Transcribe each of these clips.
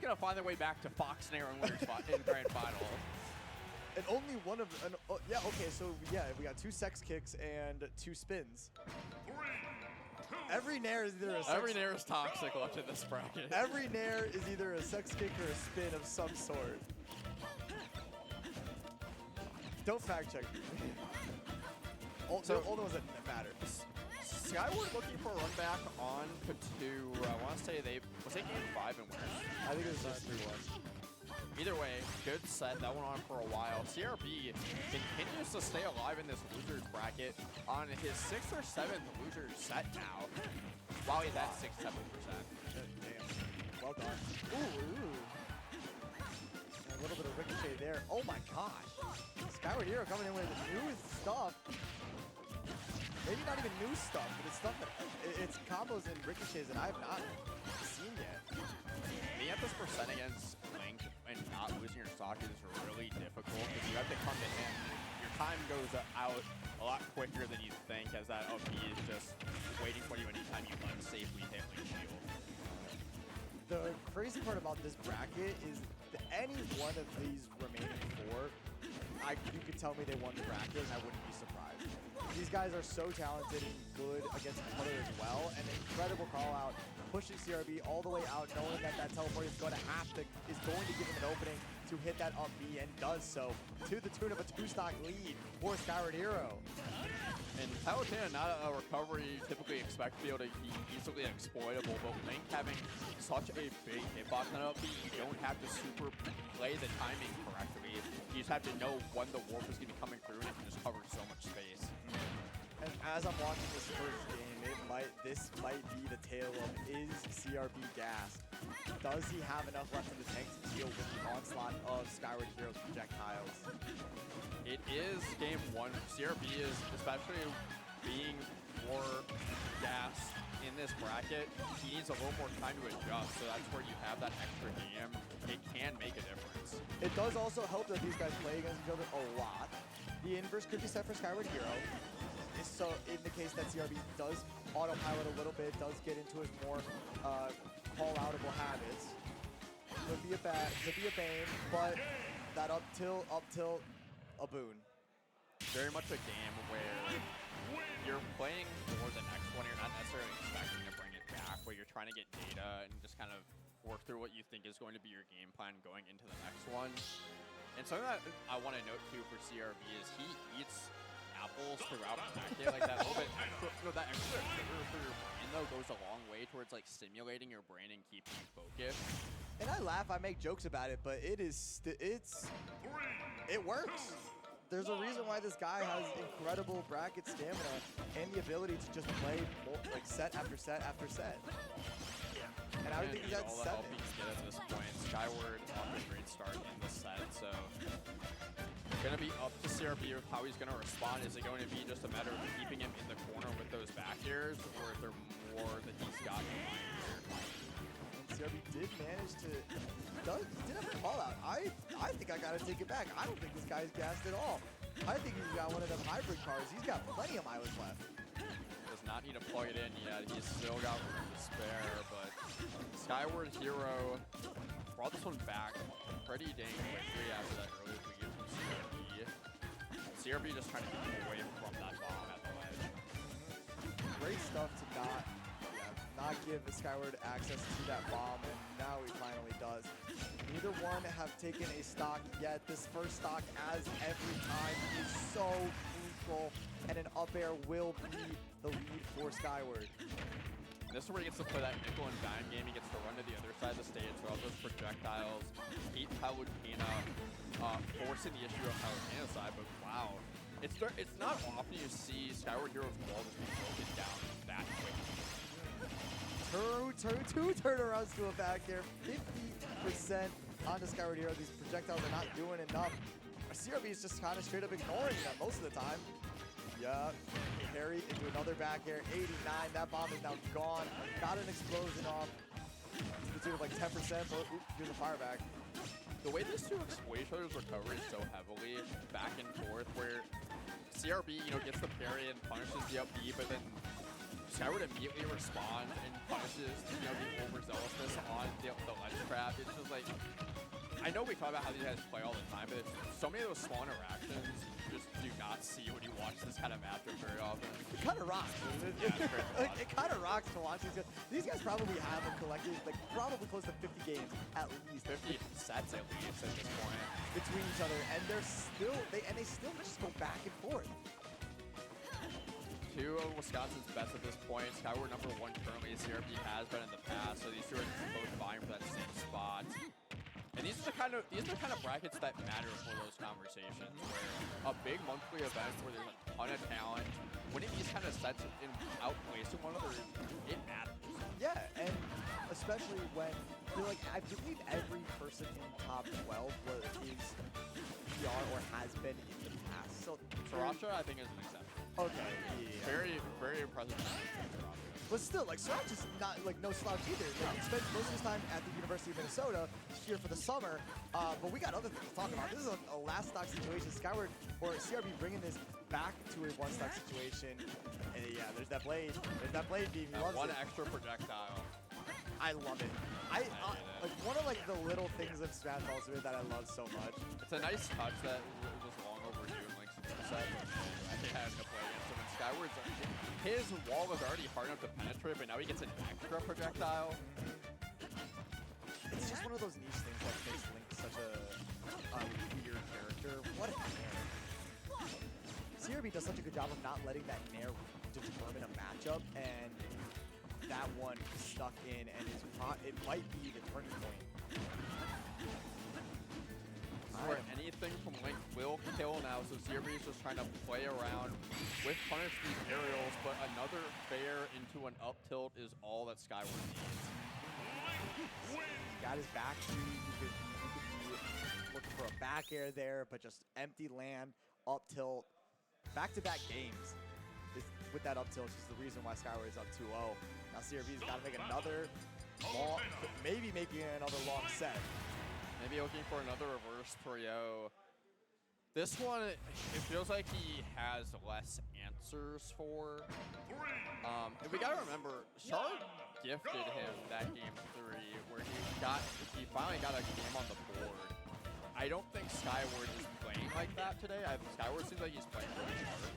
CRB's going to find their way back to Fox Nair and winner spot in Grand Final. And only one of yeah, okay, so yeah, we got 2 sex kicks and 2 spins. 3, 2, Every nair is either a sex Every Nair is toxic left in this bracket. Every nair is either a sex kick or a spin of some sort. Don't fact check me. So- all the ones that matter. Skyward looking for a run back on to, I want to say was it game 5 and winners? I think it was just 3-1. Either way, good set. That went on for a while. CRB continues to stay alive in this losers bracket on his 6th or 7th losers set now. While he's at 6-7%. Damn. Well done. Ooh. A little bit of ricochet there. Oh my gosh. Skyward Hero coming in with new stuff. Maybe not even new stuff, but it's stuff that it's combos and ricochets that I have not seen yet. Being at this percent against Link and not losing your stock is really difficult because you have to come to him. Your time goes out a lot quicker than you think, as that OP is just waiting for you anytime you unsafely hit Link shield. The crazy part about this bracket is that any one of these remaining 4, you could tell me they won the bracket and I wouldn't be surprised. These guys are so talented and good against each other as well. An incredible call out, pushing CRB all the way out, knowing that teleport is going to give him an opening to hit that up B, and does so to the tune of a 2-stock lead for Skyward Hero. And Palutena, not a recovery you typically expect to be able to be easily exploitable, but Link having such a big hitbox on up B, you don't have to super play the timing correctly. You just have to know when the warp is going to be coming through, and it can just cover so much space. And as I'm watching this first game, this might be the tale of, is CRB gassed? Does he have enough left in the tank to deal with the onslaught of Skyward Hero's projectiles? It is game 1. CRB is, especially being more gassed in this bracket, he needs a little more time to adjust, so that's where you have that extra game. It can make a difference. It does also help that these guys play against each other a lot. The inverse could be set for Skyward Hero. So in the case that CRB does autopilot a little bit, does get into his more call-outable habits, could be a bane, but that up tilt, a boon. Very much a game where you're playing for the next one. You're not necessarily expecting to bring it back, but you're trying to get data and just kind of work through what you think is going to be your game plan going into the next one. And something that I want to note too for CRB is he eats apples throughout the bracket, like that little bit extra, that extra sugar for your brain though goes a long way towards like stimulating your brain and keeping you focused. And I laugh, I make jokes about it, but it works. There's a reason why this guy has incredible bracket stamina and the ability to just play like set after set after set. And I would think he's at 7. All the help he can get at this point. Skyward off to a great start in the set, so going to be up to CRB with how he's going to respond. Is it going to be just a matter of keeping him in the corner with those back airs, or is there more that he's got in mind here? CRB did manage to, he did have a call out. I think I got to take it back. I don't think this guy's gassed at all. I think he's got one of them hybrid cars. He's got plenty of mileage left. Does not need to plug it in yet. He's still got room to spare, but Skyward Hero brought this one back pretty dang quickly after that early lead from CRB. CRB just trying to keep away from that bomb at the ledge. Great stuff to not give the Skyward access to that bomb, and now he finally does. Neither one have taken a stock yet. This first stock, as every time, is so crucial, and an up air will be the lead for Skyward. This is where he gets to play that nickel and dime game. He gets to run to the other side of the stage with all those projectiles, beat Palutena, forcing the issue of Palutena's side, but wow. It's not often you see Skyward Hero's wall just be broken down that quickly. Two turnarounds to a back air, 50% onto Skyward Hero. These projectiles are not doing enough. CRB is just kind of straight up ignoring them most of the time. Yeah, parry into another back air, 89. That bomb is now gone. Got an explosion off to the tune of like 10%, but oops, here's a fire back. The way these two exploit each other's recovery so heavily, back and forth, where CRB, gets the parry and punishes the up B, but then Skyward immediately responds and punishes, you know, the overzealousness on the ledge trap. It's just like, I know we talk about how these guys play all the time, but so many of those small interactions you just do not see when you watch this kind of matchup very often. It kind of rocks. Yeah, it's great to watch. It kind of rocks to watch these guys. These guys probably have a collective, like probably close to 50 games at least. 50 sets at least at this point. Between each other, and they still just go back and forth. Two of Wisconsin's best at this point. Skyward number 1 currently. CRB has been in the past, so these two are both vying for that same spot. And these are the kind of brackets that matter for those conversations, where a big monthly event where there's a ton of talent, winning these kind of sets and outplacing one another, it matters. Yeah, and especially when I believe every person in top 12 is PR or has been in the past. So Sriracha, I think, is an exception. Okay, yeah. Very, very impressive. But still, like, Sriracha's not, like, no slouch either. Like, he spent most of his time at the University of Minnesota here for the summer, but we got other things to talk about. This is a last stock situation. Skyward, or CRB, bringing this back to a one-stock situation. And yeah, there's that blade. There's that blade beam. He loves one it. extra projectile. I love it. Like, one of, like, the little things of Smash Bros. That I love so much. It's a nice touch that was long overdue in, like, since the set. I think having to play against him. And Skyward's, his wall was already hard enough to penetrate, but now he gets an extra projectile. It's just one of those niche things that makes Link such a weird character. What a nair. CRB does such a good job of not letting that nair determine a matchup, and that one stuck in, and it might be the turning point. Where anything from Link will kill now, so CRB is just trying to play around with punish these aerials, but another fair into an up tilt is all that Skyward needs. He's got his back three. You could be looking for a back air there, but just empty land, up tilt, back-to-back games with that up tilt is the reason why Skyward is up 2-0. Now CRB's got to make another long, maybe making another long set. Maybe looking for another reverse 3-0. This one, it feels like he has less answers for. We gotta remember, Shard gifted him that game 3, where he finally got a game on the board. I don't think Skyward is playing like that today. Skyward seems like he's playing really hard.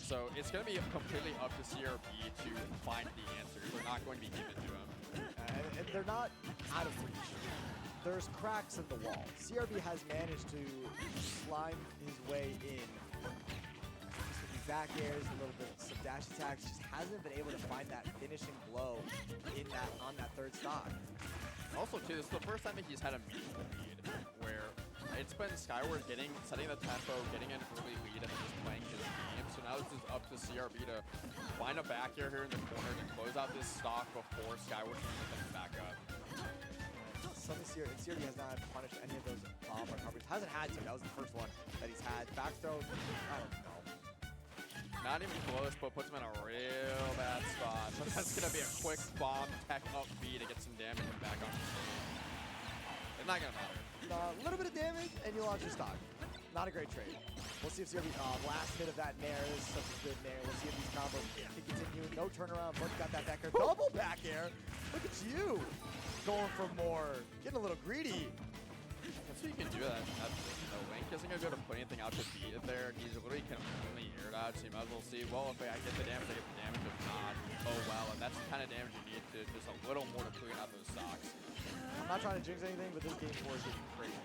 So it's gonna be completely up to CRB to find the answers. They're not going to be given to him. And they're not out of reach. There's cracks in the wall. CRB has managed to slime his way in. Just with these back airs, a little bit some dash attacks, just hasn't been able to find that finishing blow on that third stock. Also, too, this is the first time that he's had a meaningful lead, where it's been Skyward setting the tempo, getting an early lead, and then just playing his game. So now this is up to CRB to find a back air here in the corner to close out this stock before Skyward can pick them back up. CRB has not punished any of those bomb recoveries. Hasn't had to. That was the first one that he's had. Back throw, I don't know. Not even close, but puts him in a real bad spot. So that's going to be a quick bomb tech up B to get some damage back on the stage. It's not going to matter. A little bit of damage, and you launch your stock. Not a great trade. We'll see if CRB, last hit of that nair is such a good nair. We'll see if these combos can continue. No turnaround, but got that back air. Double back air. Look at you. Going for more. Getting a little greedy. That's what you can do. Link isn't going to be able to put anything out to beat it there. He's literally completely aired out, so you might as well see, well, if I get the damage, I get the damage. If not, oh well. And that's the kind of damage you need to just a little more to clean out those stocks. I'm not trying to jinx anything, but this game 4 is getting crazy.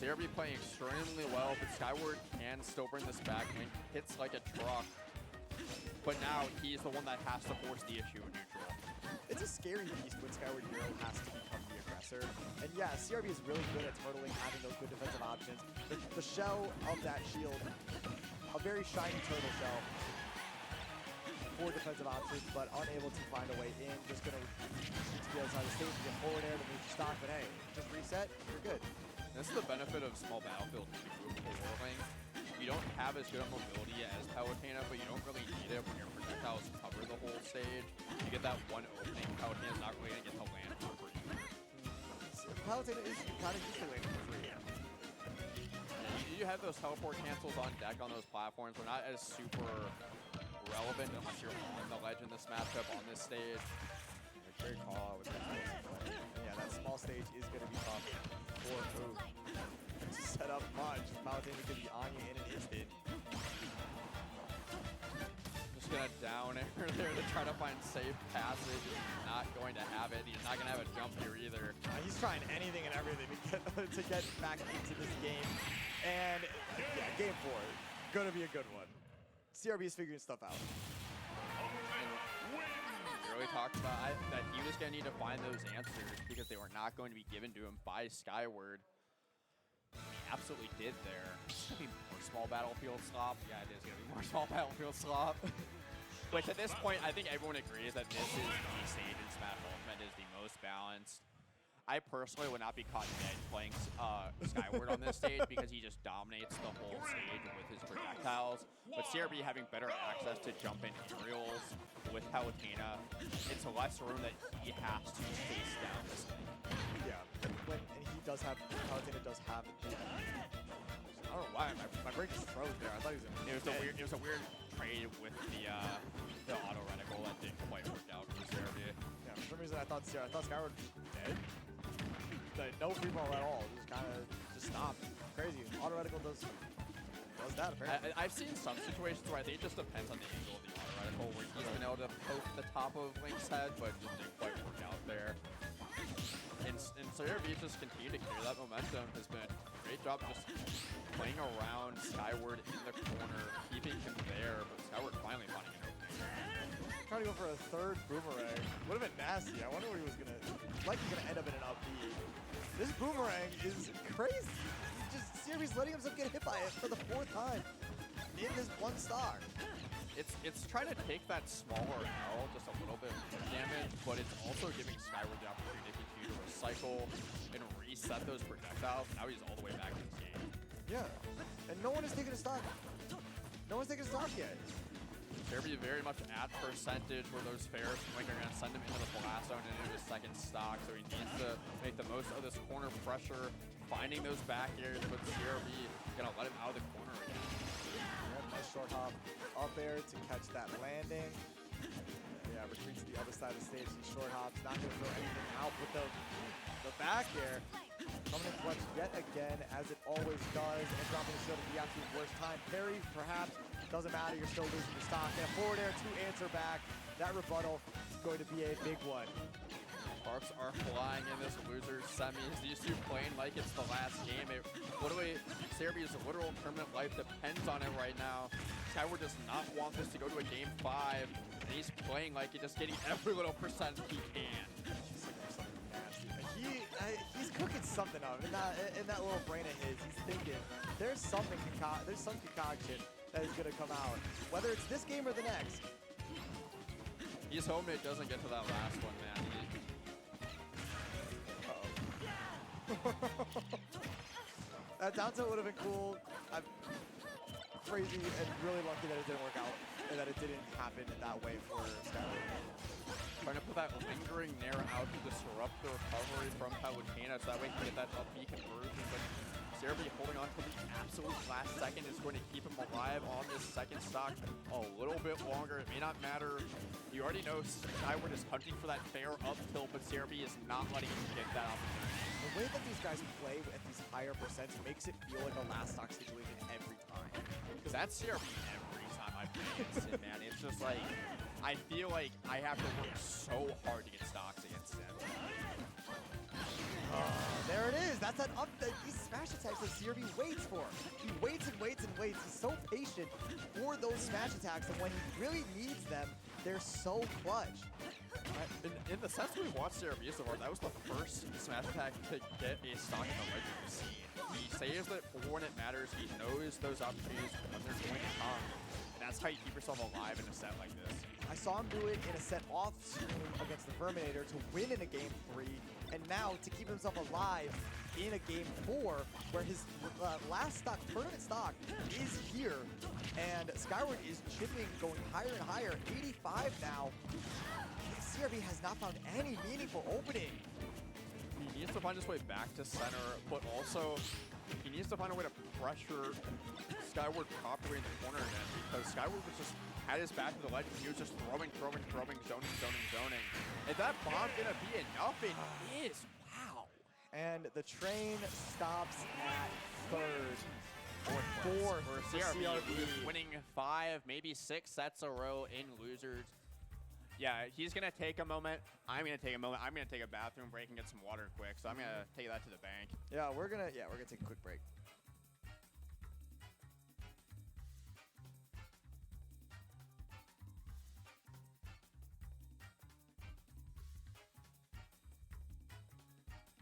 CRB playing extremely well, but Skyward can still bring this back. Link hits like a truck, but now he's the one that has to force the issue in neutral. It's a scary beast when Skyward Hero has to become the aggressor. And yeah, CRB is really good at turtling, having those good defensive options. The shell of that shield, a very shiny turtle shell for defensive options, but unable to find a way in. Just gonna shoot to the other side of the stage, get forward air to move your stock, but hey, just reset, you're good. This is the benefit of small battlefield for Link. You don't have as good a mobility as Palutena, but you don't really need it when your projectiles cover the whole stage. You get that one opening. Palutena's not really going to get to land for free. Palutena is kind of used to landing for free. You have those teleport cancels on deck on those platforms. They're not as super relevant unless you're on the ledge in this matchup on this stage. Great call out with that play. And yeah, that small stage is going to be tough for Move. Set up much. Palutena could be on you in an instant. Just gonna down air there to try to find safe passage. He's not going to have it. He's not gonna have a jump here either. He's trying anything and everything to get back into this game. And yeah, game 4, gonna be a good one. CRB is figuring stuff out. Really talked about that he was going to need to find those answers because they were not going to be given to him by Skyward. He absolutely did there. It's going to be more small battlefield slop. Yeah, it is going to be more small battlefield slop. Which at this point, I think everyone agrees that this is the stage in Smash Ultimate is the most balanced. I personally would not be caught dead playing Skyward on this stage because he just dominates the whole stage with his projectiles. But CRB having better access to jump in aerials with Palutena, it's less room that he has to chase down this thing. Yeah, and he does have, Palutena does have the, I don't know why, my brain just froze there. I thought he was in It was a weird trade with the auto reticle that didn't quite work out for CRB. Yeah, for some reason I thought Skyward was dead. No free ball at all. Just kind of stopped. Crazy. Auto reticle does that apparently. I've seen some situations where I think it just depends on the angle of the auto reticle, where he's been able to poke the top of Link's head, but just didn't quite work out there. And CRB just continued to carry that momentum. Has been a great job just playing around Skyward in the corner, keeping him there, but Skyward finally finding an opening. Trying to go for a third boomerang. Would have been nasty. I wonder what he was gonna, like he's gonna end up in an up B. This boomerang is crazy. CRB's letting himself get hit by it for the 4th time in this one stock. It's trying to take that smaller L, just a little bit of damage, but it's also giving Skyward the opportunity to continue to recycle and reset those projectiles. Now he's all the way back in this game. Yeah, and no one is taking a stock. No one's taking a stock yet. CRB very much at percentage where those fares are going to send him into the blast zone and into his second stock, so he needs to make the most of this corner pressure, finding those back airs, but CRB going to let him out of the corner again. Yeah, nice short hop up there to catch that landing. Yeah, retreats to the other side of the stage. He short hops, not going to throw anything out with the back air. Coming in clutch yet again, as it always does, and dropping the shield at the absolute worst time. Parry, perhaps, doesn't matter, you're still losing your stock. And forward air to answer back. That rebuttal is going to be a big one. Sparks are flying in this loser's semis. These two playing like it's the last game. CRB's literal permanent life depends on it right now. Skyward does not want this to go to a game 5, and he's playing like he's just getting every little percent he can. He's cooking something up in that little brain of his. He's thinking there's some concoction that is going to come out, whether it's this game or the next. He's hoping it doesn't get to that last one, man. That down tilt would have been cool. I'm crazy and really lucky that it didn't work out and that it didn't happen in that way for Skyward. Trying to put that lingering nair out to disrupt the recovery from Palutena so that way he can get that up B conversion, but CRB holding on to the absolute last second is going to keep him alive on this second stock a little bit longer. It may not matter. You already know Skyward is hunting for that fair up tilt, but CRB is not letting him get that opportunity. The way that these guys play at these higher percents makes it feel like a last stock situation every time. Because that's CRB every time I play against him, man. It's just like, I feel like I have to work so hard to get stocks against him. There it is. That's these smash attacks that CRB waits for. He waits and waits and waits. He's so patient for those smash attacks, and when he really needs them, they're so clutch. In the sets we watched CRB so far, that was the first smash attack to get a stock in the ledge we've seen. He saves it for when it matters. He knows those opportunities when they're going to come. And that's how you keep yourself alive in a set like this. I saw him do it in a set off stream against the Verminator to win in a game 3, and now to keep himself alive in a game 4, where his last stock, tournament stock, is here, and Skyward is chipping, going higher and higher, 85 now. CRB has not found any meaningful opening. He needs to find his way back to center, but also he needs to find a way to pressure Skyward properly in the corner again, because Skyward was just had his back to the ledge. He was just throwing, zoning. If that bomb's gonna be enough, it is. Wow. And the train stops at third. Fourth for CRB, CRB. who's winning 5, maybe 6 sets a row in losers. Yeah, he's gonna take a moment. I'm gonna take a moment. I'm gonna take a bathroom break and get some water quick. So I'm gonna take that to the bank. Yeah, we're gonna take a quick break.